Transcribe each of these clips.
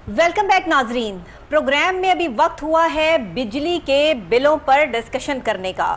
Welcome back नाजरीन। Programme में अभी वक्त हुआ है बिजली के बिलों पर डिस्कशन करने का।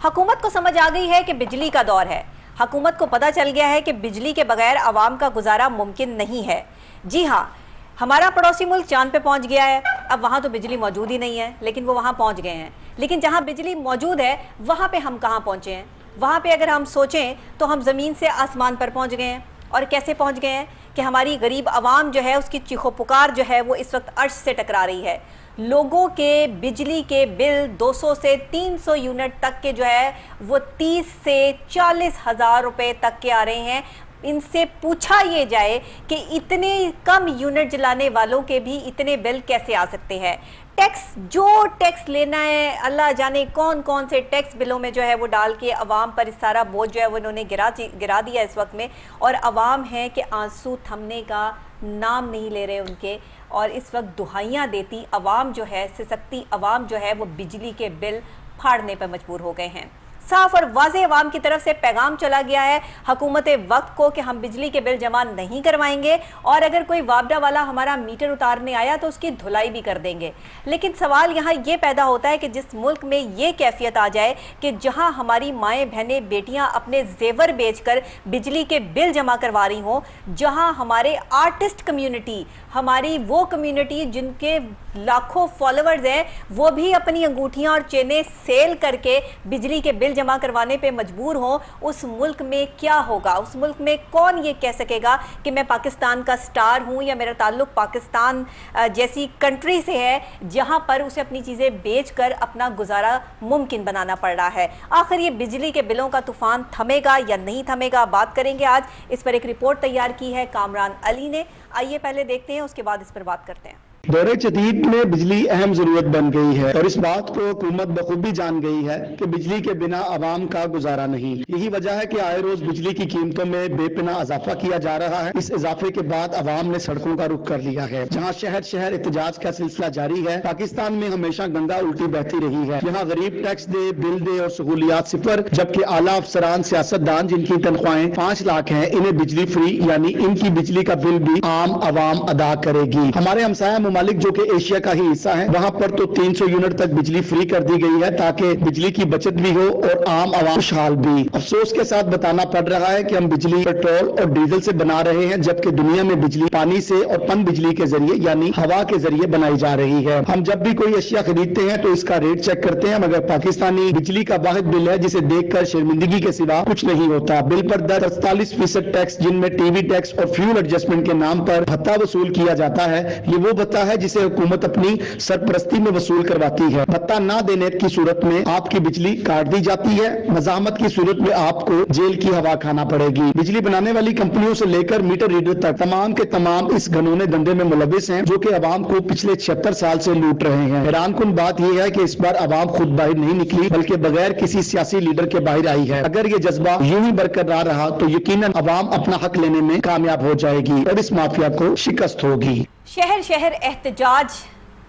हुकूमत को समझ आ गई है कि बिजली का दौर है। हुकूमत को पता चल गया है कि बिजली के बगैर आवाम का गुजारा मुमकिन नहीं है। जी हाँ, हमारा पड़ोसी मुल्क चांद पे पहुंच गया है। अब वहाँ तो बिजली मौजूद ही नहीं है, लेकिन वो वहाँ पहुँच गए हैं। लेकिन जहाँ बिजली मौजूद है वहाँ पे हम कहाँ पहुँचे हैं? वहाँ पे अगर हम सोचें तो हम ज़मीन से आसमान पर पहुँच गए हैं। और कैसे पहुँच गए हैं कि हमारी गरीब आवाम जो है उसकी चीखो पुकार जो है वो इस वक्त अर्श से टकरा रही है। लोगों के बिजली के बिल 200 से 300 यूनिट तक के जो है वो 30 से 40 हज़ार रुपये तक के आ रहे हैं। इनसे पूछा ये जाए कि इतने कम यूनिट जलाने वालों के भी इतने बिल कैसे आ सकते हैं। टैक्स जो टैक्स लेना है, अल्लाह जाने कौन कौन से टैक्स बिलों में जो है वो डाल के अवाम पर इस सारा बोझ जो है वो इन्होंने गिरा दिया इस वक्त में। और अवाम है कि आंसू थमने का नाम नहीं ले रहे उनके। और इस वक्त दुहाइयाँ देती अवाम जो है, सिसकती अवाम जो है वो बिजली के बिल फाड़ने पर मजबूर हो गए हैं। साफ और वाज़ेह अवाम की तरफ से पैगाम चला गया है हुकूमत वक्त को कि हम बिजली के बिल जमा नहीं करवाएंगे और अगर कोई वापडा वाला हमारा मीटर उतारने आया तो उसकी धुलाई भी कर देंगे। लेकिन सवाल यहाँ ये पैदा होता है कि जिस मुल्क में ये कैफियत आ जाए कि जहाँ हमारी माएँ बहनें बेटियाँ अपने जेवर बेचकर बिजली के बिल जमा करवा रही हों, जहाँ हमारे आर्टिस्ट कम्यूनिटी, हमारी वो कम्यूनिटी जिनके लाखों फॉलोअर्स हैं, वो भी अपनी अंगूठियाँ और चेनें सेल करके बिजली के बिल जमा करवाने पे मजबूर हो, उस मुल्क में क्या होगा? उस मुल्क में कौन ये कह सकेगा कि मैं पाकिस्तान का स्टार हूं या मेरा ताल्लुक पाकिस्तान जैसी कंट्री से है जहां पर उसे अपनी चीज़ें बेचकर अपना गुजारा मुमकिन बनाना पड़ रहा है। आखिर ये बिजली के बिलों का तूफान थमेगा या नहीं थमेगा, बात करेंगे आज। इस पर एक रिपोर्ट तैयार की है कामरान अली ने। आइए पहले देखते हैं, उसके बाद इस पर बात करते हैं। दौरे जदीद में बिजली अहम जरूरत बन गई है और इस बात को हुकूमत बखूबी जान गई है कि बिजली के बिना आवाम का गुजारा नहीं। यही वजह है कि आए रोज बिजली की कीमतों में बेपना इजाफा किया जा रहा है। इस इजाफे के बाद आवाम ने सड़कों का रुख कर लिया है। जहाँ शहर शहर एहतजाज का सिलसिला जारी है। पाकिस्तान में हमेशा गंगा उल्टी बहती रही है। यहाँ गरीब टैक्स दे, बिल दे और सहूलियात सिफर, जबकि आला अफसरान सियासतदान जिनकी तनख्वाहें 5 लाख है, इन्हें बिजली फ्री यानी इनकी बिजली का बिल भी आम आवाम अदा करेगी। हमारे हमसाया ममालिक जो कि एशिया का ही हिस्सा है, वहाँ पर तो 300 यूनिट तक बिजली फ्री कर दी गई है ताकि बिजली की बचत भी हो और आम आवाम खुशहाल भी। अफसोस के साथ बताना पड़ रहा है कि हम बिजली पेट्रोल और डीजल से बना रहे हैं, जबकि दुनिया में बिजली पानी से और पन बिजली के जरिए यानी हवा के जरिए बनाई जा रही है। हम जब भी कोई अशिया खरीदते हैं तो इसका रेट चेक करते हैं, मगर पाकिस्तानी बिजली का वाहिद बिल है जिसे देखकर शर्मिंदगी के सिवा कुछ नहीं होता। बिल पर 43% टैक्स, जिनमें टीवी टैक्स और फ्यूल एडजस्टमेंट के नाम पर भत्ता वसूल किया जाता है। ये वो भत्ता है जिसे हुकूमत अपनी सरपरस्ती में वसूल करवाती है। भत्ता ना देने की सूरत में आपकी बिजली काट दी जाती है। मज़ाहमत की सूरत में आपको जेल की हवा खाना पड़ेगी। बिजली बनाने वाली कंपनियों से लेकर मीटर रीडर तक तमाम के तमाम इस घनौने धंधे में मुलविस हैं, जो कि अवाम को पिछले 76 साल से लूट रहे हैं। हैरानकुन बात यह है कि इस बार अवाम खुद बाहर नहीं निकली, बल्कि बगैर किसी सियासी लीडर के बाहर आई है। अगर ये जज्बा यूं ही बरकरार रहा तो यकीनन अवाम अपना हक लेने में कामयाब हो जाएगी और इस माफिया को शिकस्त होगी। शहर शहर एहतजाज,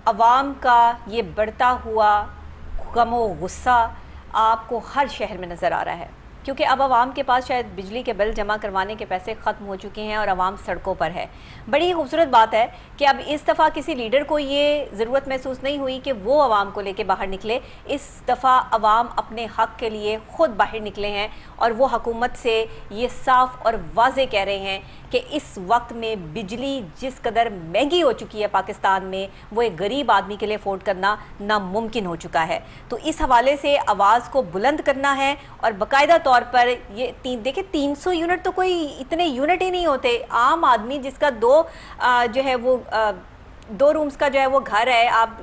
अवाम का ये बढ़ता हुआ गमो गुस्सा आपको हर शहर में नज़र आ रहा है, क्योंकि अब आवाम के पास शायद बिजली के बिल जमा करवाने के पैसे ख़त्म हो चुके हैं और आवाम सड़कों पर है। बड़ी खूबसूरत बात है कि अब इस दफ़ा किसी लीडर को ये ज़रूरत महसूस नहीं हुई कि वो आवाम को लेके बाहर निकले। इस दफ़ा आवाम अपने हक़ के लिए ख़ुद बाहर निकले हैं और वो हुकूमत से ये साफ़ और वाज़े कह रहे हैं कि इस वक्त में बिजली जिस कदर महंगी हो चुकी है पाकिस्तान में, वो एक गरीब आदमी के लिए अफोर्ड करना नामुमकिन हो चुका है। तो इस हवाले से आवाज़ को बुलंद करना है और बाकायदा तौर पर ये देखिए 300 यूनिट तो कोई इतने यूनिट ही नहीं होते। आम आदमी जिसका जो है वो 2 रूम्स का जो है वो घर है, आप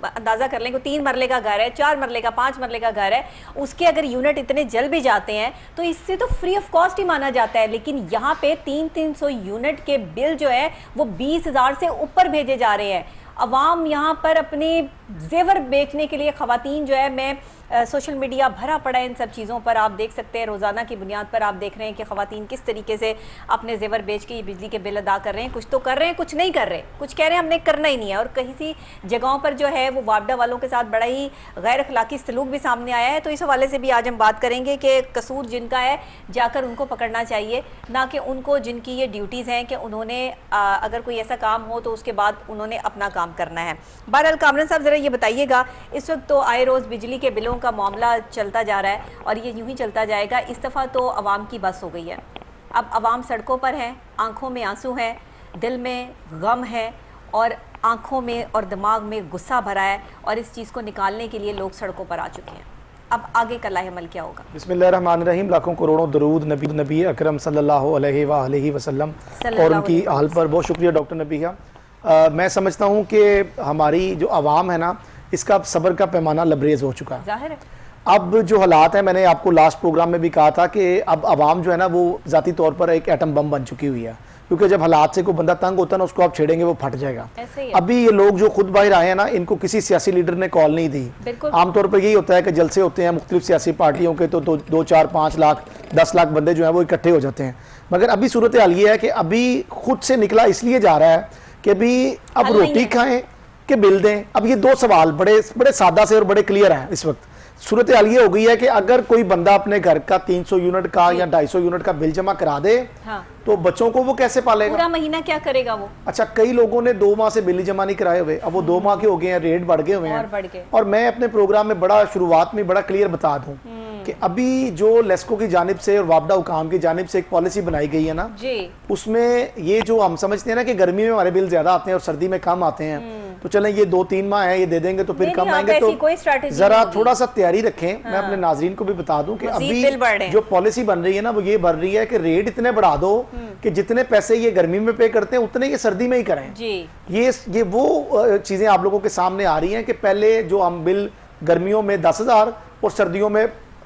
अंदाज़ा कर लें कि 3 मरले का घर है, 4 मरले का, 5 मरले का घर है, उसके अगर यूनिट इतने जल भी जाते हैं तो इससे तो फ्री ऑफ कॉस्ट ही माना जाता है। लेकिन यहाँ पे 300 यूनिट के बिल जो है वो 20,000 से ऊपर भेजे जा रहे हैं। अवाम यहाँ पर अपने जेवर बेचने के लिए, ख़वातीन जो है, मैं सोशल मीडिया भरा पड़ा है इन सब चीज़ों पर। आप देख सकते हैं रोज़ाना की बुनियाद पर आप देख रहे हैं कि ख़वातीन किस तरीके से अपने जेवर बेच के ये बिजली के बिल अदा कर रहे हैं। कुछ तो कर रहे हैं, कुछ नहीं कर रहे, कुछ कह रहे हैं हमने करना ही नहीं है। और कहीं सी जगहों पर जो है वो वापडा वालों के साथ बड़ा ही गैर अखलाकी सलूक भी सामने आया है। तो इस हवाले से भी आज हम बात करेंगे कि कसूर जिनका है जाकर उनको पकड़ना चाहिए, ना कि उनको जिनकी ये ड्यूटीज़ हैं कि उन्होंने अगर कोई ऐसा काम हो तो उसके बाद उन्होंने अपना काम करना है। बहरहाल कामरान साहब, ज़रा ये बताइएगा, इस वक्त तो आए रोज़ बिजली के बिलों का मामला चलता जा रहा है और ये यूं ही चलता जाएगा। इस दफ़ा तो अवाम की बस हो गई है। अब अवाम सड़कों पर है, आंखों में आंसू है, दिल में गम है और आंखों में और दिमाग में गुस्सा भरा है और इस चीज़ को निकालने के लिए लोग सड़कों पर आ चुके हैं। अब आगे का लाहेअमल क्या होगा? बिस्मिल्लाहिर्रहमानिर्रहीम। लाखों करोड़ों दरूद नबी अकरम सल्लल्लाहु अलैहि वसल्लम और उनकी हाल पर बहुत शुक्रिया डॉक्टर नबीहा। मैं समझता हूँ कि हमारी जो आवाम है ना, इसका सब्र का पैमाना लबरेज हो चुका है। जाहिर है अब जो हालात हैं, मैंने आपको लास्ट प्रोग्राम में भी कहा था कि अब आवाम जो है ना वो ज़ाती तौर पर एक एटम बम बन चुकी हुई है, क्योंकि जब हालात से कोई बंदा तंग होता है ना, उसको आप छेड़ेंगे वो फट जाएगा। अभी ये लोग जो खुद बाहर आए हैं ना, इनको किसी सियासी लीडर ने कॉल नहीं दी। आमतौर पर यही होता है कि जलसे होते हैं मुख्तलिफ सियासी पार्टियों के, तो 2, 4, 5 लाख 10 लाख बंदे जो है वो इकट्ठे हो जाते हैं। मगर अभी सूरत हाल ये है कि अभी खुद से निकला इसलिए जा रहा है कि अभी अब रोटी खाएं कि बिल दें। अब ये दो सवाल बड़े बड़े सादा से और बड़े क्लियर हैं। इस वक्त सूरत हाल ये हो गई है कि अगर कोई बंदा अपने घर का 300 यूनिट का या 250 यूनिट का बिल जमा करा दे, हाँ, तो बच्चों को वो कैसे पालेगा? पूरा महीना क्या करेगा वो? अच्छा, कई लोगों ने 2 माह से बिल जमा नहीं कराए हुए, अब वो 2 माह के हो गए हैं, रेट बढ़ गए हुए हैं। और मैं अपने प्रोग्राम में बड़ा शुरुआत में बड़ा क्लियर बता दूं कि अभी जो लेस्को की जानिब से और वापडा हुकाम की जानिब से एक पॉलिसी बनाई गई है ना जी, उसमें ये जो हम समझते हैं ना कि गर्मी में हमारे बिल ज्यादा आते हैं और सर्दी में कम आते हैं, तो चलें ये 2-3 माह है, ये दे देंगे तो फिर कम आएंगे। तो जरा थोड़ा सा तैयारी रखें। मैं अपने नाज़रीन को भी बता दूं कि अभी जो पॉलिसी बन रही है ना वो ये बन रही है कि रेट इतने बढ़ा दो कि जितने पैसे ये गर्मी में पे करते हैं उतने ये सर्दी में ही करें जी। ये वो चीजें आप लोगों के सामने आ रही हैं कि पहले जो हम बिल गर्मियों में 10,000 और सर्दियों में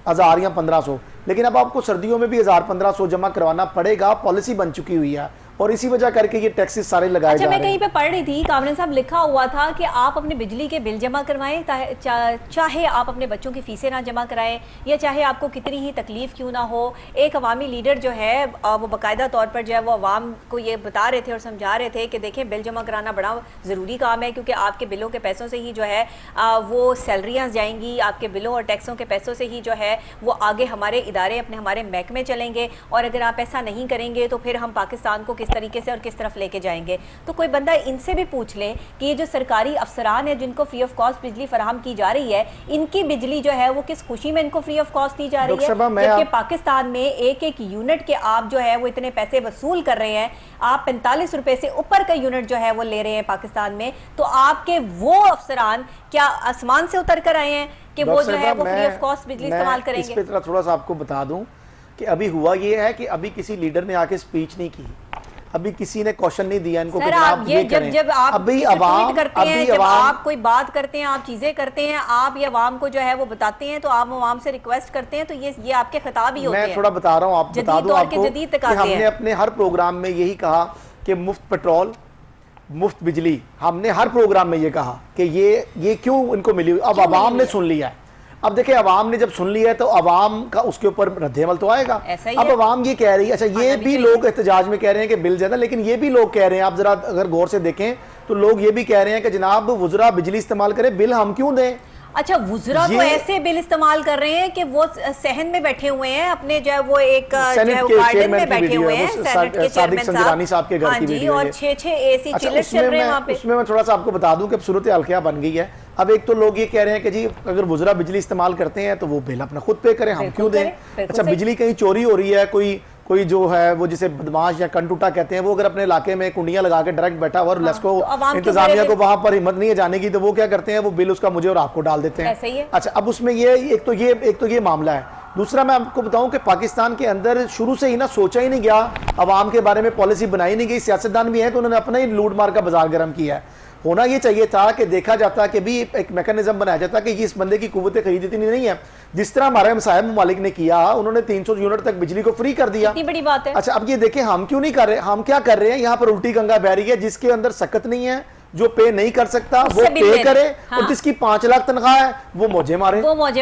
1000 या 1500, लेकिन अब आपको सर्दियों में भी 1000-1500 जमा करवाना पड़ेगा। पॉलिसी बन चुकी हुई है और इसी वजह करके ये टैक्सेस सारे लगाए जा रहे हैं। मैं कहीं पे पढ़ रही थी, कामरान साहब, लिखा हुआ था कि आप अपने बिजली के बिल जमा करवाएं, चाहे आप अपने बच्चों की फीसें ना जमा कराएं या चाहे आपको कितनी ही तकलीफ क्यों ना हो। एक अवामी लीडर जो है वो बाकायदा तौर पर जो है वो अवाम को ये बता रहे थे और समझा रहे थे कि देखें बिल जमा कराना बड़ा ज़रूरी काम है, क्योंकि आपके बिलों के पैसों से ही जो है वो सैलरियाँ जाएंगी, आपके बिलों और टैक्सों के पैसों से ही जो है वो आगे हमारे इदारे अपने हमारे महकमे चलेंगे, और अगर आप ऐसा नहीं करेंगे तो फिर हम पाकिस्तान को किस तरीके से और किस तरफ लेके जाएंगे। तो कोई बंदा इनसे भी पूछ ले कि ये जो सरकारी अफसरान है जिनको फ्री ऑफ कॉस्ट बिजली फराहम की जा रही है, इनकी बिजली जो है वो किस खुशी में इनको फ्री ऑफ कॉस्ट दी जा रही है, जबकि पाकिस्तान में एक यूनिट के आप जो है वो इतने पैसे वसूल कर रहे हैं। आप 45 रुपए से ऊपर का यूनिट जो है वो ले रहे हैं पाकिस्तान में। तो आपके वो अफसरान क्या आसमान से उतर कर आए हैं कि वो जो है वो फ्री ऑफ कॉस्ट बिजली इस्तेमाल करेंगे? इस पे थोड़ा सा आपको बता दूं कि अभी हुआ ये है कि अभी किसी लीडर ने आके स्पीच नहीं की, अभी किसी ने क्वेश्चन नहीं दिया इनको कि आप ये करें। जब आप अभी अवाम करते हैं, जब आप कोई बात करते हैं, आप चीजें करते हैं, आप ये अवाम को जो है वो बताते हैं, तो आप अवाम से रिक्वेस्ट करते हैं, तो ये आपके खिताब ही होते हैं। मैं थोड़ा बता रहा हूँ, आप बता दो आपको कि हमने अपने हर प्रोग्राम में यही कहा कि मुफ्त पेट्रोल, मुफ्त बिजली, हमने हर प्रोग्राम में ये कहा कि ये क्यों इनको मिली। अब अवाम ने सुन लिया है। अब देखिए अवाम ने जब सुन लिया है तो अवाम का उसके ऊपर रद्द-ए-अमल तो आएगा। अब अवाम ये कह रही है, अच्छा ये भी लोग एहतजाज में कह रहे हैं कि बिल ज्यादा, लेकिन ये भी लोग कह रहे हैं, आप जरा अगर गौर से देखें तो लोग ये भी कह रहे हैं कि जनाब वुज़रा बिजली इस्तेमाल करें, बिल हम क्यों दें। अच्छा, वुज़रा तो ऐसे बिल इस्तेमाल कर रहे हैं कि वो सहन में बैठे हुए हैं, अपने जो है वो एक गार्डन में बैठे हुए हैं, सेनेट के चेयरमैन साहब के घर की वीडियो है, और 6-6 एसी चिल्लर चल रहे हैं वहां पे। उसमें मैं थोड़ा सा आपको बता दूं कि सूरत हाल क्या बन गई है। अब एक तो लोग ये कह रहे हैं कि जी अगर वुज़रा बिजली इस्तेमाल करते हैं तो वो बिल अपना खुद पे करें, हम क्यों दें। अच्छा, बिजली कहीं चोरी हो रही है, कोई जो है वो जिसे बदमाश या कंटूटा कहते हैं, वो अगर अपने इलाके में कुंडियां लगा के डायरेक्ट बैठा हुआ और लेस्को इंतजामिया को वहां पर हिम्मत नहीं है जाने की, तो वो क्या करते हैं, वो बिल उसका मुझे और आपको डाल देते हैं। अच्छा, अब उसमें एक तो ये मामला है। दूसरा मैं आपको बताऊं कि पाकिस्तान के अंदर शुरू से ही ना सोचा ही नहीं गया, अवाम के बारे में पॉलिसी बनाई नहीं गई। सियासतदान भी हैं तो उन्होंने अपना ही लूट मार का बाजार गर्म किया है। होना ये चाहिए था कि देखा जाता कि भी एक मैकेनिज्म बनाया जाता कि इस बंदे की कुव्वत खरीद इतनी नहीं है, जिस तरह हमारे हमसाया ममालिक ने किया, उन्होंने 300 यूनिट तक बिजली को फ्री कर दिया। इतनी बड़ी बात है। अच्छा, अब ये देखें हम क्यों नहीं कर रहे, हम क्या कर रहे हैं, यहाँ पर उल्टी गंगा बह रही है, जिसके अंदर सकत नहीं है जो पे नहीं कर सकता वो उससे बिल पे ले करे, हाँ। और जिसकी 5 लाख तनख्वाह है वो मौजे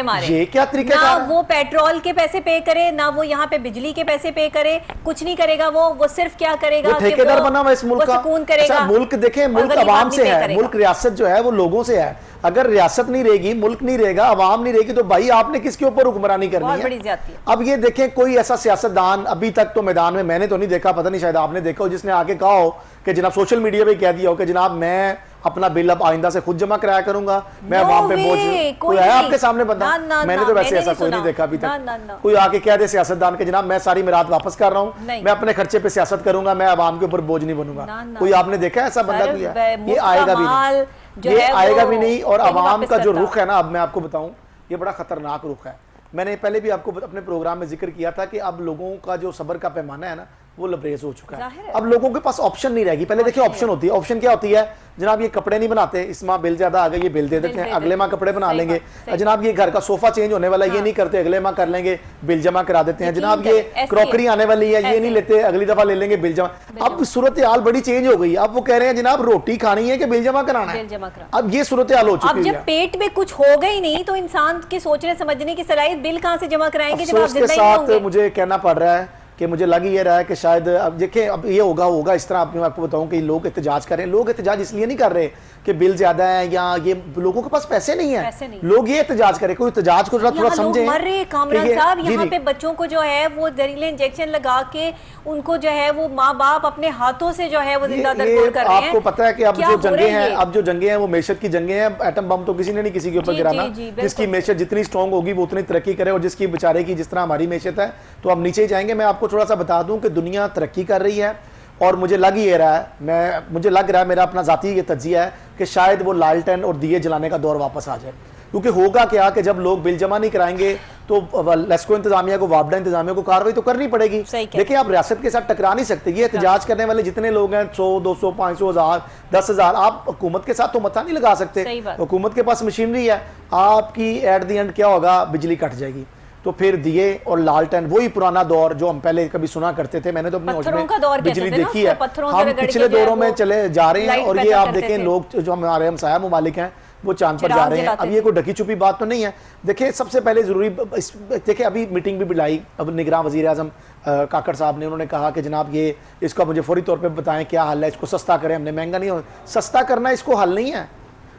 मारे। ये क्या तरीका ना है? वो पेट्रोल के पैसे पे करे, ना वो यहाँ पे बिजली के पैसे पे करे, कुछ नहीं करेगा वो सिर्फ क्या करेगा वो ठेकेदार बना हुआ इस मुल्क का। सुकून करेगा। अच्छा, मुल्क देखें, मुल्क आवाम से है, मुल्क रियासत जो है वो लोगों से है। अगर रियासत नहीं रहेगी, मुल्क नहीं रहेगा, आवाम नहीं रहेगी, तो भाई आपने किसके ऊपर हुक्मरानी करनी है? बड़ी ज्यादती है। अब ये देखें, कोई ऐसा सियासतदान अभी तक तो मैदान में मैंने तो नहीं देखा, पता नहीं शायद आपने देखा हो, जिसने आके कहा हो कि जनाब सोशल मीडिया पे कह दिया हो कि जनाब मैं अपना बिल अब आइंदा से खुद जमा कराया करूंगा, मैं आवाम पे बोझ। कोई है आपके सामने बंदा? मैंने तो वैसे ऐसा कोई नहीं देखा अभी तक। कोई आके कह दे सियासतदान के जनाब मैं सारी मिरात वापस कर रहा हूँ, मैं अपने खर्चे पे सियासत करूंगा, मैं आवाम के ऊपर बोझ नहीं बनूंगा। कोई आपने देखा ऐसा बंदा? कोई है? ये आएगा भी नहीं, ये आएगा भी नहीं। और आवाम का जो रुख है ना, अब मैं आपको बताऊं, ये बड़ा खतरनाक रुख है। मैंने पहले भी आपको अपने प्रोग्राम में जिक्र किया था कि अब लोगों का जो सब्र का पैमाना है ना, वो लबरेज हो चुका है। अब लोगों के पास ऑप्शन नहीं रहेगी। पहले देखिए ऑप्शन होती है, ऑप्शन क्या होती है? जनाब ये कपड़े नहीं बनाते, इस माह बिल ज्यादा आ गए, ये बिल दे देते हैं, अगले माह कपड़े बना लेंगे। जनाब ये घर का सोफा चेंज होने वाला, ये नहीं करते, अगले माह कर लेंगे, बिल जमा करा देते हैं। जनाब ये क्रॉकरी आने वाली है, ये नहीं लेते, अगली दफा ले लेंगे, बिल जमा। अब सूरत हाल बड़ी चेंज हो गई। अब वो कह रहे हैं जनाब रोटी खानी है कि बिल जमा कराना है। अब ये सूरत हाल हो चुकी है। अब जब पेट में कुछ हो गई नहीं तो इंसान के सोचने समझने की सलाहियत, बिल कहां से जमा कराएंगे जब आप जिंदा ही नहीं होंगे? मुझे कहना पड़ रहा है कि मुझे लग ये रहा है कि शायद अब देखिए, अब ये होगा इस तरह। मैं आपको बताऊं कि लोग एहतजाज कर रहे हैं। लोग एहतजाज इसलिए नहीं कर रहे कि बिल ज्यादा है या ये लोगों के पास पैसे नहीं है, लोग ये एहतजाज करें। कोई एहतजाज को थोड़ा समझे। मर रहे कामरान साहब, यहाँ पे बच्चों को जो है वो जहरीले इंजेक्शन लगा के उनको जो है वो माँ बाप अपने हाथों से जो है वो जिंदा दरगोर कर रहे हैं। आपको पता है कि अब जो जंगे हैं, अब जो जंगे हैं वो मेशत की जंगे हैं। एटम बम तो किसी ने नहीं किसी के ऊपर गिराना। जिसकी मेशत जितनी स्ट्रॉन्ग होगी वो उतनी तरक्की करे, और जिसकी बेचारे की जिस तरह हमारी मेशत है तो अब नीचे ही जाएंगे। मैं आपको थोड़ा सा बता दूं कि दुनिया तरक्की कर रही है, और मुझे लग ये रहा है, मुझे लग रहा है, मेरा अपना जाती ये तज्जिया है कि शायद वो लालटेन और दिए जलाने का दौर वापस आ जाए। क्योंकि होगा क्या कि जब लोग बिल जमा नहीं कराएंगे तो लेस्को इंतजामिया को, वापडा इंतजामिया को कार्रवाई तो करनी पड़ेगी। देखिए आप रियासत के साथ टकरा नहीं सकते। ये एहतजाज करने वाले जितने लोग हैं, 100, 200, 500, 1000, 10,000, आप हुकूमत के साथ तो मथा नहीं लगा सकते। हुकूमत के पास मशीनरी है। आपकी एट द एंड क्या होगा? बिजली कट जाएगी। तो फिर दिए और लालटेन, वही पुराना दौर जो हम पहले कभी सुना करते थे। मैंने तो अपने बिजली देखी है। हम पिछले दौरों में चले जा रहे हैं, और ये आप देखें लोग जो हमारे हमसाया ममालिक हैं वो चांद पर जा रहे हैं। अब ये कोई ढकी छुपी बात तो नहीं है। देखिए सबसे पहले जरूरी देखिए, अभी मीटिंग भी बुलाई, अब निगरान वजीर आजम काकड़ साहब ने, उन्होंने कहा कि जनाब ये इसका मुझे फौरी तौर पे बताएं क्या हल है, इसको सस्ता करें। हमने महंगा नहीं हो, सस्ता करना इसको हल नहीं है।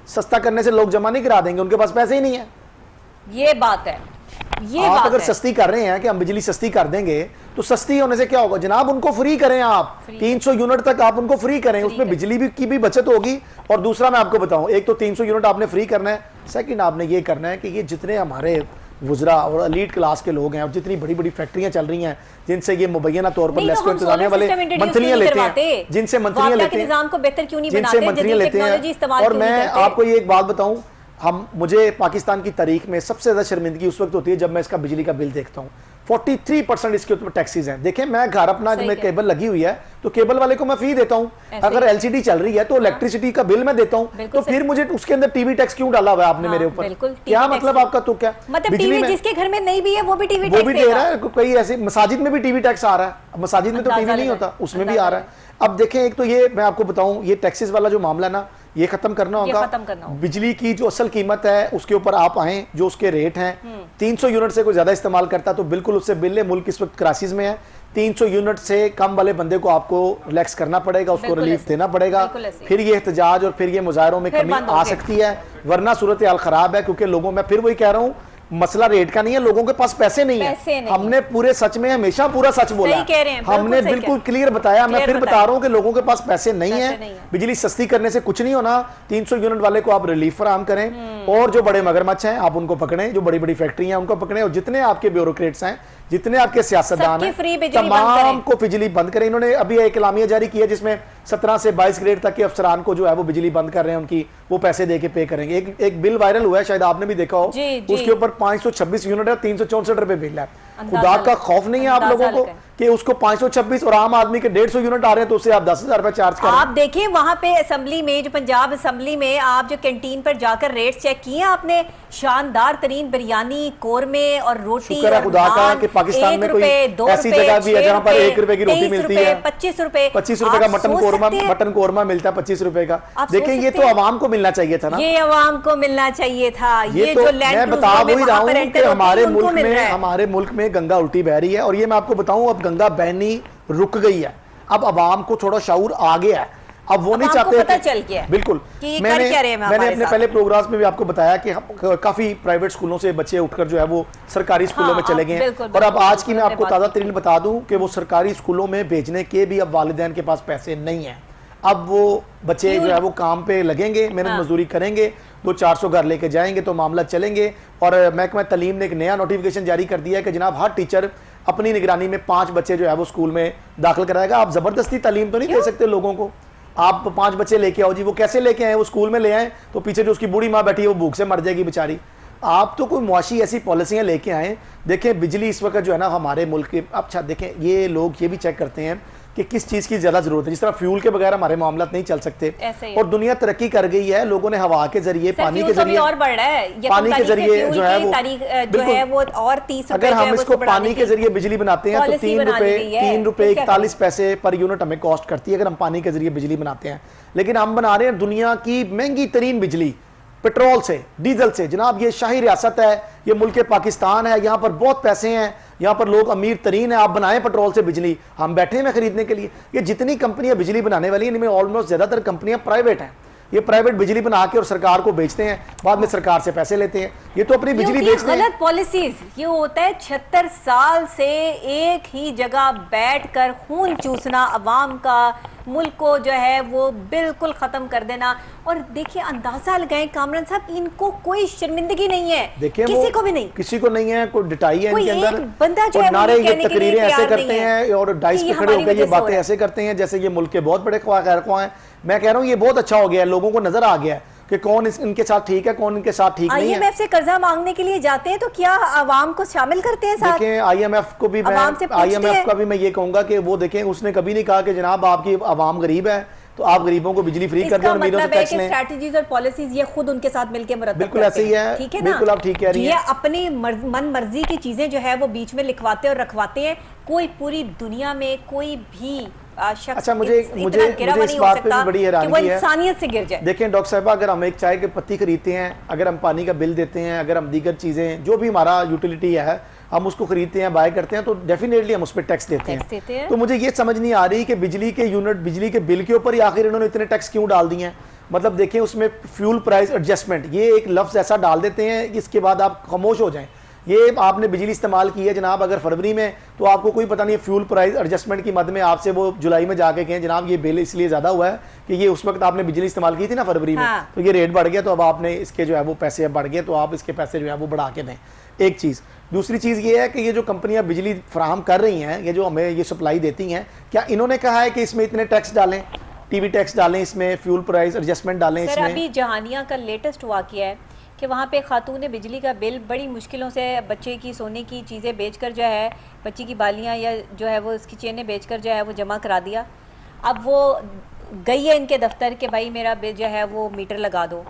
सस्ता करने से लोग जमा नहीं करा देंगे, उनके पास पैसे ही नहीं है। ये बात है। आप अगर सस्ती कर रहे हैं कि हम बिजली सस्ती कर देंगे, तो सस्ती होने से क्या होगा जनाब? उनको फ्री करें आप, 300 यूनिट तक आप उनको फ्री करें, उसमें बिजली भी की भी बचत होगी। और दूसरा मैं आपको बताऊं, एक तो 300 यूनिट आपने फ्री करना है, सेकंड आपने ये करना है कि ये जितने हमारे वुजरा और एलीट क्लास के लोग हैं, और जितनी बड़ी बड़ी फैक्ट्रियां चल रही हैं जिनसे ये मुबैना तौर पर लेस्को इंतजामिया वाले मंथलियां लेते हैं, जिनसे मंथलियां लेते हैं। और मैं आपको ये एक बात बताऊं, मुझे पाकिस्तान की तारीख में सबसे ज्यादा शर्मिंदगी उस वक्त होती है जब मैं इसका बिजली का बिल देखता हूं। 43% इसके ऊपर टैक्सेस हैं। देखें मैं घर अपना जो मेरी केबल लगी हुई है तो केबल वाले को मैं फी देता हूं। अगर एलसीडी चल रही है तो इलेक्ट्रिसिटी का बिल मैं देता हूं, तो फिर मुझे उसके अंदर टीवी टैक्स क्यों डाला हुआ है आपने मेरे ऊपर? क्या मतलब आपका? तो क्या बिजली में जिसके घर में नहीं भी है वो भी टीवी वो भी दे रहा है। कई ऐसे मसाजिद में भी टीवी टैक्स आ रहा है। मसाजिद में तो टीवी नहीं होता, उसमें भी आ रहा है। अब देखें, एक तो ये मैं आपको बताऊं, ये टैक्सेस वाला जो मामला ना, ये खत्म करना होगा। बिजली की जो असल कीमत है उसके ऊपर आप आए, जो उसके रेट हैं। 300 यूनिट से कोई ज्यादा इस्तेमाल करता तो बिल्कुल उससे बिल है। मुल्क इस वक्त क्राइसिस में है। 300 यूनिट से कम वाले बंदे को आपको रिलैक्स करना पड़ेगा, उसको रिलीफ देना पड़ेगा। फिर ये एहतजाज और फिर ये मुजाहरों में कमी आ सकती है, वरना सूरत हाल खराब है। क्योंकि लोगों में फिर वही कह रहा हूँ, मसला रेट का नहीं है, लोगों के पास पैसे नहीं है। हमने पूरे सच में हमेशा पूरा सच बोला, हमने बिल्कुल क्लियर बताया। मैं फिर बता रहा हूं कि लोगों के पास पैसे नहीं है। बिजली सस्ती करने से कुछ नहीं होना। 300 यूनिट वाले को आप रिलीफ फराहम करें, और जो बड़े मगरमच्छ हैं आप उनको पकड़ें, जो बड़ी बड़ी फैक्ट्री हैं उनको पकड़ें, और जितने आपके ब्यूरोक्रेट्स हैं, जितने आपके सियासतदान हैं, तमाम को बिजली बंद करें। इन्होंने अभी एक इलामिया जारी किया जिसमें 17 से 22 ग्रेड तक के अफसरान को जो है वो बिजली बंद कर रहे हैं, उनकी वो पैसे दे के पे करेंगे। एक बिल वायरल हुआ है, शायद आपने भी देखा हो, उसके ऊपर 526 यूनिट है, 364 रुपए बिल है। खुदा का खौफ नहीं है आप लोगों को? कि उसको 526 और आम आदमी के 150 यूनिट आ रहे हैं तो उससे आप 10,000 रुपए चार्ज करें। आप देखिए वहां पे असेंबली में, जो पंजाब असेंबली में आप जो कैंटीन पर जाकर रेट चेक किए आपने, शानदार तरीन बिरयानी, कोरमे और रोटी, शुक्र है खुदा का कि पाकिस्तान में कोई ऐसी जगह भी है जहां पर 1 रुपए की रोटी मिलती है, 25 रुपए, 25 रुपए का मटन कोरमा मिलता है 25 रुपए का। देखिए ये तो आवाम को मिलना चाहिए था ना, ये आवाम को मिलना चाहिए था। ये तो मैं बता वही रहा हूँ कि हमारे मुल्क में गंगा उल्टी बह रही है। और ये मैं आपको बताऊं, अब गंगा बहनी रुक गई है, अब आवाम को थोड़ा शऊर आ गया है, अब वो नहीं चाहते, पता चल गया बिल्कुल। मैंने अपने पहले प्रोग्राम्स में भी आपको बताया कि काफी प्राइवेट स्कूलों से बच्चे उठकर जो है वो सरकारी स्कूलों में चले गए हैं। और अब आज की मैं आपको ताजा तरीन बता दूं कि वो सरकारी स्कूलों में भेजने के भी अब वालिदैन के पास पैसे नहीं है। अब वो बच्चे जो है वो काम पे लगेंगे, मेहनत मजदूरी करेंगे, 200-400 घर लेके जाएंगे तो मामला चलेंगे। और महकमा तालीम ने एक नया नोटिफिकेशन जारी कर दिया है कि जनाब हर टीचर अपनी निगरानी में 5 बच्चे जो है वो स्कूल में दाखिल कराएगा। आप जबरदस्ती तालीम तो नहीं दे सकते लोगों को, आप 5 बच्चे लेके आओ जी। वो कैसे लेके आए, वो स्कूल में ले आए तो पीछे जो उसकी बूढ़ी माँ बैठी है वो भूख से मर जाएगी बेचारी। आप तो कोई मुआशी ऐसी पॉलिसियां लेके आए। देखें बिजली इस वक्त जो है ना हमारे मुल्क के, अच्छा देखें ये लोग ये भी चेक करते हैं कि किस चीज की ज्यादा जरूरत है। जिस तरह फ्यूल के बगैर हमारे मामला नहीं चल सकते, और दुनिया तरक्की कर गई है, लोगों ने हवा के जरिए, पानी के जरिए और बढ़ रहा है, पानी के जरिए जो है वो और 30 अगर हम इसको पानी के जरिए बिजली बनाते हैं तो 3 रुपए 41 पैसे पर यूनिट हमें कॉस्ट करती है अगर हम पानी के जरिए बिजली बनाते हैं। लेकिन हम बना रहे हैं दुनिया की महंगी तरीन बिजली पेट्रोल से, डीजल से। जनाब ये शाही रियासत है, ये मुल्क पाकिस्तान है, यहाँ पर बहुत पैसे हैं, यहाँ पर लोग अमीर तरीन है। आप बनाएं पेट्रोल से बिजली, हम बैठे हैं खरीदने के लिए। ये जितनी कंपनियां बिजली बनाने वाली हैं इनमें ऑलमोस्ट ज्यादातर कंपनियां प्राइवेट हैं। ये प्राइवेट बिजली बना के और सरकार को बेचते हैं, बाद में सरकार से पैसे लेते हैं। ये तो अपनी बिजली बेचते हैं। गलत पॉलिसीज ये होता है, 76 साल से एक ही जगह बैठकर खून चूसना अवाम का, मुल्क को जो है वो बिल्कुल खत्म कर देना। और देखिए अंदाजा लगाएं कामरान साहब, इनको कोई शर्मिंदगी नहीं है, किसी को भी नहीं, किसी को नहीं है, कोई डिटाई है इनके अंदर। बंदा जो है नारे ये तकरीरें ऐसे करते हैं और डाइस पे खड़े होकर ये बातें ऐसे करते हैं जैसे ये मुल्क के बहुत बड़े ख्वाह हैं। मैं कह रहा हूँ ये बहुत अच्छा हो गया है, लोगों को नजर आ गया है कि कौन इनके साथ ठीक है, कौन इनके साथ ठीक नहीं है। आईएमएफ से कर्जा मांगने के लिए जाते हैं तो क्या आवाम को शामिल करते हैं साथ? देखें आईएमएफ को भी, आईएमएफ का भी मैं ये कहूंगा कि वो देखें, उसने कभी नहीं कहा कि जनाब आपकी आवाम गरीब है तो आप गरीबों को बिजली फ्री कर दें और अमीरों से टैक्स लें। स्ट्रैटेजीज और पॉलिसीज ये खुद उनके साथ मिलकर मुरत्तब बिल्कुल ऐसे ही है, ठीक है ना? बिल्कुल आप ठीक कह रही हैं। ये अपनी मन मर्जी की चीजें जो है वो बीच में लिखवाते और रखवाते हैं। कोई पूरी दुनिया में कोई भी शख्स अच्छा मुझे इस बात पे भी बड़ी हैरानी है, इंसानियत से गिर जाए। देखें डॉक्टर साहब, अगर हम एक चाय की पत्ती खरीदते हैं, अगर हम पानी का बिल देते हैं, अगर हम दीगर चीजें जो भी हमारा यूटिलिटी है हम उसको खरीदते हैं, बाय करते हैं, तो डेफिनेटली हम उस पर टैक्स देते हैं। तो मुझे ये समझ नहीं आ रही कि बिजली के यूनिट, बिजली के बिल के ऊपर ही आखिर इन्होंने इतने टैक्स क्यों डाल दिए हैं। मतलब देखें उसमें फ्यूल प्राइस एडजस्टमेंट, ये एक लफ्ज ऐसा डाल देते हैं इसके बाद आप खामोश हो जाएं। ये आपने बिजली इस्तेमाल की है जनाब अगर फरवरी में, तो आपको कोई पता नहीं फ्यूल प्राइस एडजस्टमेंट की मद में आपसे वो जुलाई में जाके कहें जनाब ये बिल इसलिए ज़्यादा हुआ है कि ये उस वक्त आपने बिजली इस्तेमाल की थी ना फरवरी में, तो ये रेट बढ़ गया, तो अब आपने इसके जो है वो पैसे बढ़ गए, तो आप इसके पैसे जो है वो बढ़ा के दें। एक चीज़। दूसरी चीज़ ये है कि ये जो कंपनियां बिजली फराहम कर रही हैं, ये जो हमें ये सप्लाई देती हैं, क्या इन्होंने कहा है कि इसमें इतने टैक्स डालें, टीवी टैक्स डालें, इसमें फ्यूल प्राइस एडजस्टमेंट डालें? सर अभी जहानिया का लेटेस्ट वाक़या है कि वहाँ पे खातून ने बिजली का बिल बड़ी मुश्किलों से बच्चे की सोने की चीज़ें बेचकर जो है, बच्ची की बालियाँ या जो है वो उसकी चेनें बेचकर जो है वो जमा करा दिया। अब वो गई है इनके दफ्तर के भाई मेरा बिल जो है वो मीटर लगा दो।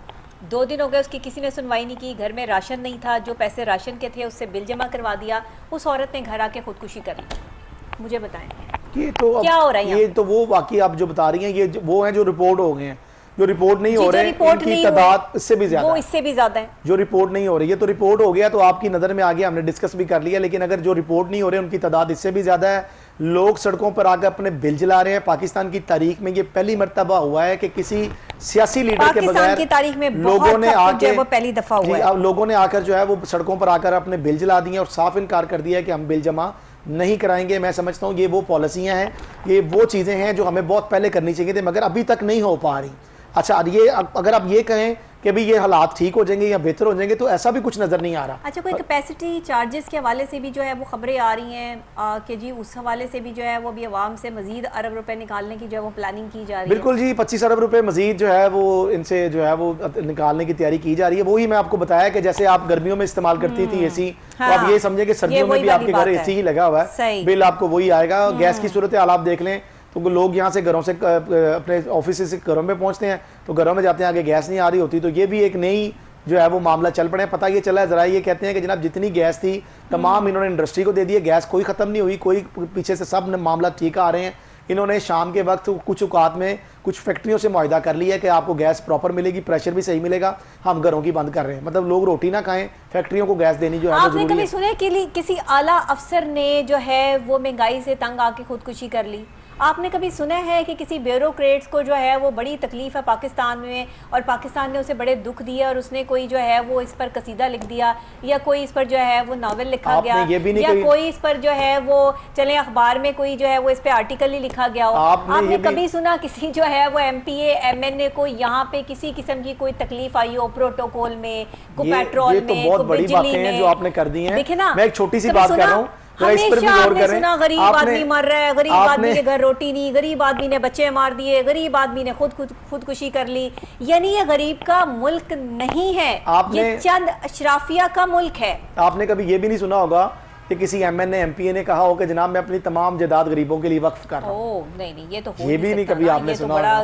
2 दिन हो गए, उसकी किसी ने सुनवाई नहीं की। घर में राशन नहीं था, जो पैसे राशन के थे उससे बिल जमा करवा दिया। उस औरत ने घर आके खुदकुशी कर ली। मुझे बताएं ये तो क्या हो रहा है? ये तो वो वाकई आप जो बता रही हैं ये वो हैं जो रिपोर्ट हो गए हैं, जो रिपोर्ट नहीं हो रहे हैं इनकी तादाद इससे भी ज्यादा, वो इससे भी ज्यादा है। जो रिपोर्ट नहीं हो रही है, तो रिपोर्ट हो गया तो आपकी नजर में आ गया, हमने डिस्कस भी कर लिया। लेकिन अगर जो रिपोर्ट नहीं हो रहे उनकी तादाद इससे भी ज्यादा है। लोग सड़कों पर आकर अपने बिल जला रहे हैं। पाकिस्तान की तारीख में ये पहली मरतबा हुआ है कि किसी सियासी लीडर के बगैर की तारीख में लोगों ने आके वो पहली दफा हुआ है, लोगों ने आकर जो है वो सड़कों पर आकर अपने बिल जला दिए और साफ इनकार कर दिया कि हम बिल जमा नहीं कराएंगे। मैं समझता हूँ ये वो पॉलिसियां हैं, ये वो चीजें हैं जो हमें बहुत पहले करनी चाहिए थी मगर अभी तक नहीं हो पा रही। अच्छा ये अगर आप ये कहें कि भाई ये हालात ठीक हो जाएंगे या बेहतर हो जाएंगे, तो ऐसा भी कुछ नजर नहीं आ रहा। अच्छा, कोई कैपेसिटी चार्जेस के हवाले से भी जो है वो खबरें आ रही हैं कि जी उस हवाले से भी जो है वो भी आवाम से मजीद अरब रुपए निकालने की जो है वो प्लानिंग की जा रही है। बिल्कुल जी, 25 अरब रुपए मजीद जो है वो इनसे जो है वो निकालने की तैयारी की जा रही है। वही मैं आपको बताया कि जैसे आप गर्मियों में इस्तेमाल करती थी एसी, तो आप ये समझे कि सर्दियों में भी आपके घर एसी ही लगा हुआ है, बिल आपको वही आएगा। गैस की सूरत हाल आप देख लें तो लोग यहाँ से घरों से अपने ऑफिस से घरों में पहुंचते हैं तो घरों में जाते हैं, आगे गैस नहीं आ रही होती। तो ये भी एक नई जो है वो मामला चल पड़े। पता ये चला है, जरा ये कहते हैं कि जनाब जितनी गैस थी तमाम इन्होंने इंडस्ट्री को दे दी है, गैस कोई खत्म नहीं हुई, कोई पीछे से सब मामला ठीक आ रहे हैं। इन्होंने शाम के वक्त कुछ औकात में कुछ फैक्ट्रियों से मुआहदा कर लिया है कि आपको गैस प्रॉपर मिलेगी, प्रेशर भी सही मिलेगा, हम घरों की बंद कर रहे हैं। मतलब लोग रोटी ना खाएं, फैक्ट्रियों को गैस देनी जो है आपने कभी सुने कि किसी आला अफसर ने जो है वो महंगाई से तंग आके खुदकुशी कर ली? आपने कभी सुना है कि किसी ब्यूरोक्रेट्स को जो है वो बड़ी तकलीफ है पाकिस्तान में और पाकिस्तान ने उसे बड़े दुख दिए और उसने कोई जो है वो इस पर कसीदा लिख दिया या कोई इस पर जो है वो नावल लिखा गया या कोई इस पर जो है वो चले अखबार में कोई जो है वो इस पे आर्टिकल ही लिखा गया हो? आपने कभी सुना किसी जो है वो MPA MNA को यहाँ पे किसी किस्म की कोई तकलीफ आई हो प्रोटोकॉल में, को पेट्रोल में, को बिजली में? जो आपने कर दी है। देखिए ना, मैं एक छोटी सी बात कर रहा हूँ, हमेशा आपने सुना गरीब आदमी मर रहा है, गरीब आदमी के घर रोटी नहीं, गरीब आदमी ने बच्चे मार दिए, गरीब आदमी ने खुदकुशी कर ली। यानी ये गरीब का मुल्क नहीं है, ये चंद अशराफिया का मुल्क है। आपने कभी ये भी नहीं सुना होगा कि किसी MNA MPA ने कहा हो कि जनाब मैं अपनी तमाम जायदाद गरीबों के लिए वक्फ कर रहा हूँ? नहीं, ये तो ये भी नहीं कभी आपने सुना होगा।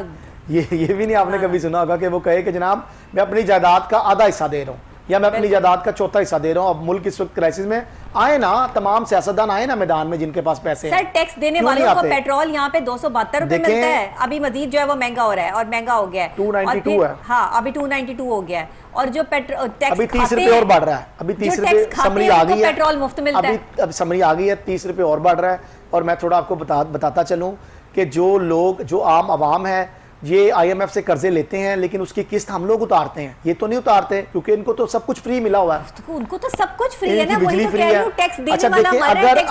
ये भी नहीं आपने कभी सुना होगा कि वो कहे कि जनाब मैं अपनी जायदाद का आधा हिस्सा दे रहा हूँ या मैं अपनी जायदाद का चौथा हिस्सा दे रहा हूँ। अब मुल्क इस वक्त क्राइसिस में आए ना, तमाम सियासतदान आए ना मैदान में जिनके पास पैसे हैं। सर टैक्स देने वालों को पेट्रोल यहाँ पे 272 रुपए मिलता है, अभी मजीद जो है वो महंगा हो रहा है और महंगा हो गया है, 292 है। हाँ, अभी 292 हो गया है। और जो पेट्रोल टैक्स अभी 30 रुपए और बढ़ रहा है, अभी 30 रुपए समरी आ गई है, पेट्रोल मुफ्त मिलता है, अभी समरी आ गई है, 30 रुपए और बढ़ रहा है। और मैं थोड़ा आपको बताता चलूं कि जो लोग, जो आम आवाम है, ये IMF से कर्जे लेते हैं लेकिन उसकी किस्त हम लोग उतारते हैं, ये तो नहीं उतारते क्योंकि इनको तो सब कुछ फ्री मिला हुआ है। तो उनको तो सब कुछ फ्री है ना, बिजली फ्री है। अच्छा देखिए, अगर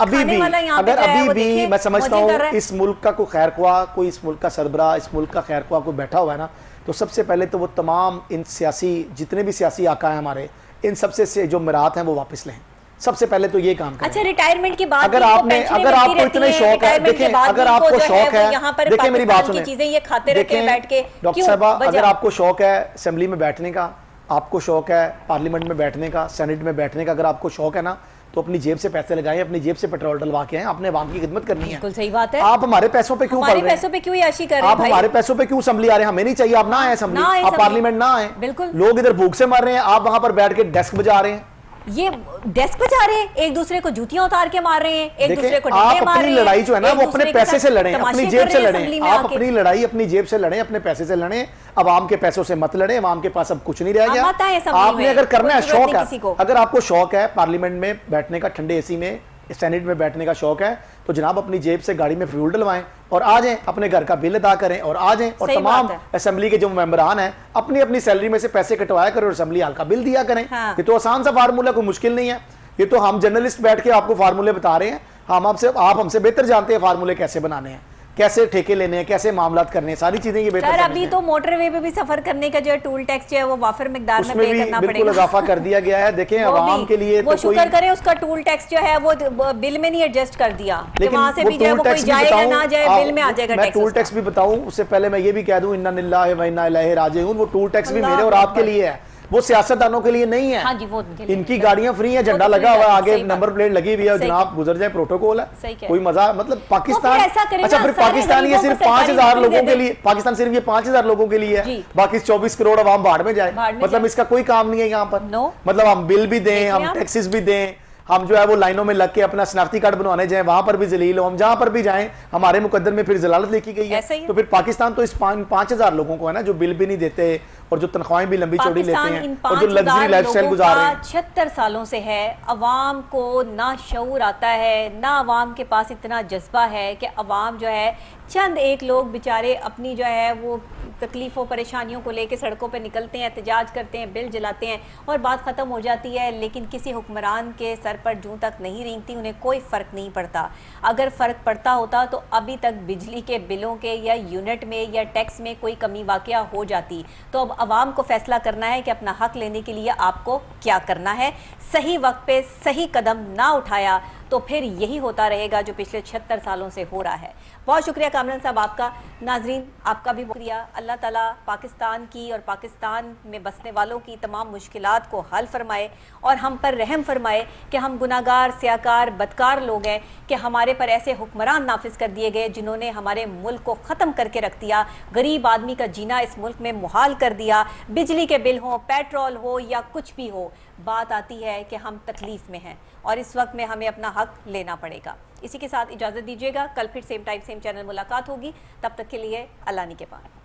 अभी भी मैं समझता हूँ इस मुल्क का कोई खैरख्वाह, कोई इस मुल्क का सरबराह, इस मुल्क का खैरख्वाह कोई बैठा हुआ है ना, तो सबसे पहले तो वो तमाम इन सियासी, जितने भी सियासी आका हैं हमारे, इन सबसे से जो मिरात हैं वो वापस लें। सबसे पहले तो ये काम करें। अच्छा, रिटायरमेंट की बात, अगर आपको इतना शौक है, देखिए अगर आपको शौक है, देखिए मेरी बात सुनिए, चीजें ये खाते रहते हैं बैठ के। डॉक्टर साहब, अगर आपको शौक है असेंबली में बैठने का, आपको शौक है पार्लियामेंट में बैठने का, सेनेट में बैठने का, अगर आपको शौक है ना, तो अपनी जेब से पैसे लगाएं, अपनी जेब से पेट्रोल डलवा के आए, आपने आवाम की खिदमत करनी है। बिल्कुल सही बात है। आप हमारे पैसों पे क्यों पड़ रहे हैं? पैसों पे क्यों याशी कर रहे हैं? आप हमारे पैसों पे क्यों असेंबली आ रहे हैं? हमें नहीं चाहिए, आप ना आए असेंबली, आप पार्लियामेंट ना आए। बिल्कुल, लोग इधर भूख से मर रहे हैं, आप वहां पर बैठ के डेस्क बजा रहे हैं। ये डेस्क पे जा रहे हैं, एक दूसरे को जूतियां उतार के मार रहे हैं, एक दूसरे को आप अपनी लड़ाई जो है ना वो अपने पैसे से लड़ें, अपनी जेब से लड़ें। आप अपनी लड़ाई अपनी जेब से लड़ें, अपने पैसे से लड़ें, आवाम के पैसों से मत लड़ें। आवाम के पास अब कुछ नहीं रह गया। आपने अगर करना है, शौक है, अगर आपको शौक है पार्लियामेंट में बैठने का, ठंडे एसी में, सेनेट में बैठने का शौक है, तो जनाब अपनी जेब से गाड़ी में फ्यूल डलवाएं और आ जाएं, अपने घर का बिल अदा करें और आ जाएं। और तमाम असेंबली के जो मेंबरान हैं अपनी अपनी सैलरी में से पैसे कटवाया करें और असेंबली हाल का बिल दिया करें। हाँ। ये तो आसान सा फार्मूला, कोई मुश्किल नहीं है। ये तो हम जर्नलिस्ट बैठ के आपको फार्मूले बता रहे हैं, आप हमसे बेहतर जानते हैं फार्मूले कैसे बनाने हैं, कैसे ठेके लेने हैं, कैसे मामलात करने हैं, सारी चीजें ये बेहतर। सर अभी तो मोटरवे पे भी सफर करने का जो है टूल टैक्स जो है वो वाफिर मिकदार में पे करना पड़ेगा, बिल्कुल इजाफा कर दिया गया है। देखें आवाम के लिए वो शुक्र करें उसका टूल टैक्स जो है वो बिल में नहीं एडजस्ट कर दिया, लेकिन वहां से भी जो है वो कोई जाएगा ना जाए बिल में आ जाएगा। मैं टूल टैक्स भी बताऊं उससे पहले मैं ये भी कह दूं, इन्ना लिल्लाहि व इन्ना इलैहि राजिऊन, वो टूल टैक्स भी मेरे और आपके लिए है, वो सियासतदानों के लिए नहीं है। हाँ जी, वो इनकी गाड़ियां फ्री हैं, झंडा लगा हुआ है, आगे नंबर प्लेट लगी हुई है, जनाब गुजर जाए, प्रोटोकॉल है, कोई मजा, मतलब पाकिस्तान। अच्छा फिर पाकिस्तान ये सिर्फ 5000 लोगों के लिए, पाकिस्तान सिर्फ ये 5000 लोगों के लिए है, बाकी 24 करोड़ आवाम बाढ़ में जाए, मतलब इसका कोई काम नहीं है यहाँ पर। मतलब हम बिल भी दें, हम टैक्सेस भी दें, हम जो है वो लाइनों में लग के अपना शनाख्ती कार्ड बनवाने जाएं, वहां पर भी जलील हो, हम जहां पर भी जाएं हमारे मुकद्दर में फिर जलालत लिखी गई है। तो फिर पाकिस्तान तो इस 5000 लोगों को है ना जो बिल भी नहीं देते और जो तनख्वाहें भी लंबी चौड़ी लेते हैं और जो लग्जरी लाइफस्टाइल गुजार रहे हैं। 76 सालों से है, अवाम को ना शऊर आता है, ना अवाम के पास इतना जज्बा है कि अवाम जो है, चंद एक लोग बेचारे अपनी जो है वो तकलीफ़ों परेशानियों को लेकर सड़कों पर निकलते हैं, एहतजाज करते हैं, बिल जलाते हैं और बात ख़त्म हो जाती है, लेकिन किसी हुक्मरान के सर पर जूं तक नहीं रेंगती, उन्हें कोई फ़र्क नहीं पड़ता। अगर फ़र्क पड़ता होता तो अभी तक बिजली के बिलों के या यूनिट में या टैक्स में कोई कमी वाक़या हो जाती। तो अब आवाम को फैसला करना है कि अपना हक लेने के लिए आपको क्या करना है। सही वक्त पे सही कदम ना उठाया तो फिर यही होता रहेगा जो पिछले 76 सालों से हो रहा है। बहुत शुक्रिया कामरान साहब आपका। नाजरीन आपका भी शुक्रिया। अल्लाह ताला पाकिस्तान की और पाकिस्तान में बसने वालों की तमाम मुश्किलात को हल फरमाए और हम पर रहम फरमाए कि हम गुनाहगार, सियाकार, बदकार लोग हैं कि हमारे पर ऐसे हुक्मरान नाफिज कर दिए गए जिन्होंने हमारे मुल्क को ख़त्म करके रख दिया, गरीब आदमी का जीना इस मुल्क में मुहाल कर दिया। बिजली के बिल हो, पेट्रोल हो या कुछ भी हो, बात आती है कि हम तकलीफ़ में हैं और इस वक्त में हमें अपना हक लेना पड़ेगा। इसी के साथ इजाज़त दीजिएगा। कल फिर सेम टाइम सेम चैनल मुलाकात होगी। तब तक के लिए अल्लाह निगहबान।